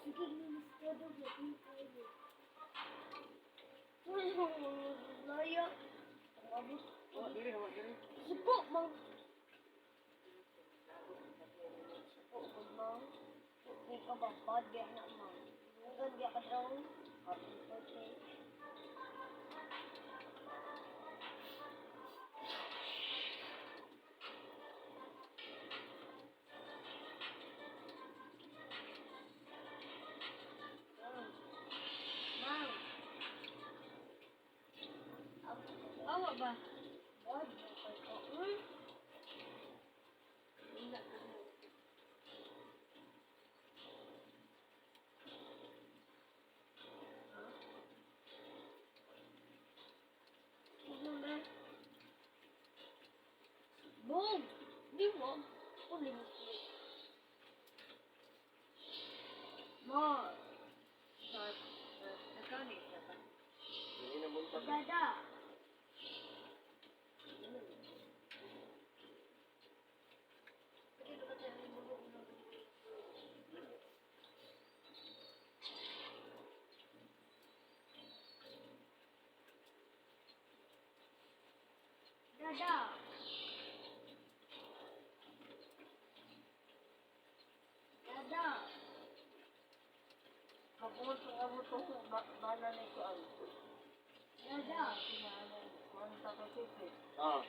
sige, ministrado, gating kayo. Ano, laya. Abot. Dili naman, dili. Supo, mang. Supo, mang. Hindi ka ba bad, biya na, mang. Hanggang biya ka daw. Okay. Mang. Awa ba? Bad, biya ka daw. Wala ka na. Boom! Di mo. Uli mo. Ma. Nagkani siya ba? Hindi na buntag. Dada. Dada. Dada. Kapag sa amo to, bala ni ko ang Dada. manta ko sisi. Ah.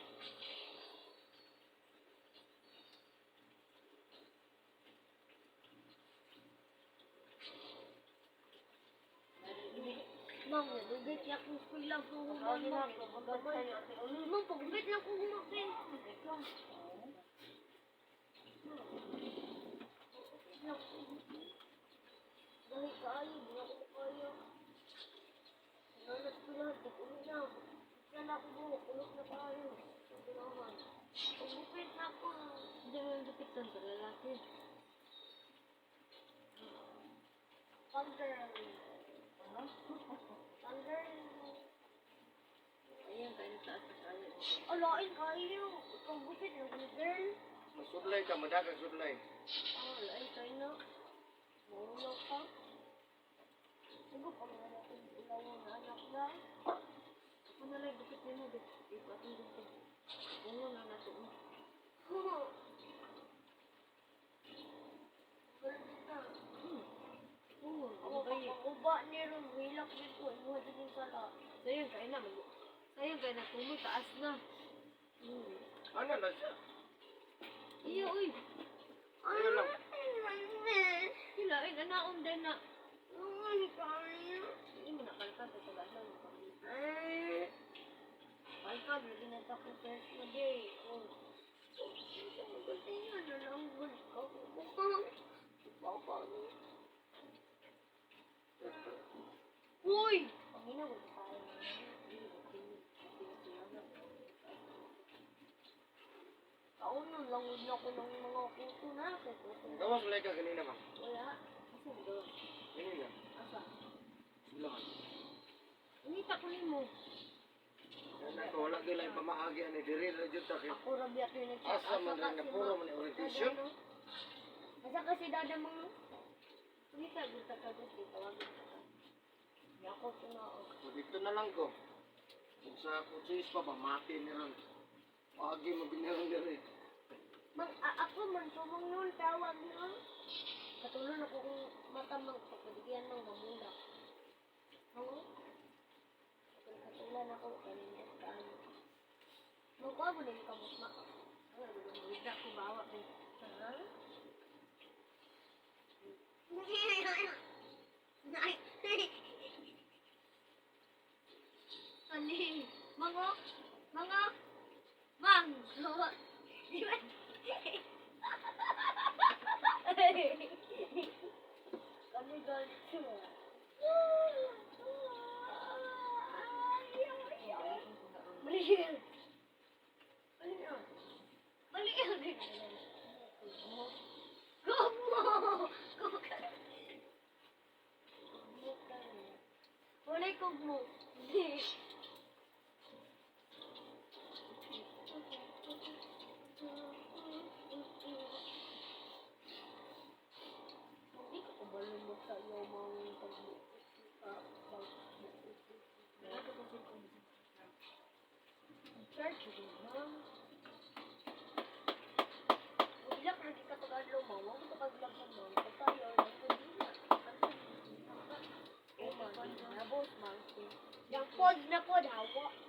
Mang, nagugit lang kung kuila ko Sabi na humamang. ko, bunta sa'yo ate Uli. Mang, pagugit lang kung humakin. Dahil kaayo, di ako kaya. Nalat ko lahat, tig-uli na. Yan ako buhok, ulok na kaayo. Sabi naman. Pagugit na ako. Hindi mo yung dupitan sa lalaki. Thunder. Ano? Thunder. Ayan, kayo taas sa kaya. Alain kayo. Pagugit na ako, girl. Masudlay ka, madagang sudlay. Alain kayo na. Maulaw pa. Siguro pa mga natin ulaw na anak na. Ako na lang, dupit mo, dupit atong dupit. Bungo na nato. Oo, Ako ano ba yun? uba ni ron wilak dito iwa din sala. Sayang kayo na, sayang kayo na, tumoy, taas na. Ano na siya? Iya, uy. Ayun lang. Sila, ay, nanaon din na. Ay, kayo. Hindi mo nakalkan sa tagalan. Ay. Palka, hindi na ako first na day. Oh. Magaling na lang gud ko. Papa. Uy! Pangina ko tayo. Kauno lang yun ako ng mga kuto na. Gawas ulay ka ganina ba? Wala. Asan doon? Ganina. Asa? Silangan. Unita ko ni mo. Yan ako, wala gila yung pamaagi ani diri na jud ta kay. Ako rabi ako yung nagchat. Asa man rin na puro man yung orientation. Asa kasi dada mga. Unita gusto ka gusto. Tawagin ka. Yako tinaog. So, dito na lang ko. Kung sa kutsis pa ba, mati ni ron. Pagi mo binirang diri. Mang, ako man tumong yun, tawag yun. Katulad ako kung matamang pagkadigyan ng mamula. Ano? Katulad ako, kanina tayo. Magkuha mo din kamot na ka. Hindi ko bawa. Ha? Ani, mga, mang, di ba? Kami ganito. Maliit. Maliit. Gugmo. Walay gugmo. Hindi ko kubalong mo. sa iyo mga pagbukas. Ano ko sa Church, di ba? Mabilak lagi ka pag-adlaw mo. Huwag mo pag-vlog mo mo. Pagkayo, nagpwede na. Oh, man. Na, boss, man. Yung pod na pod, hawa.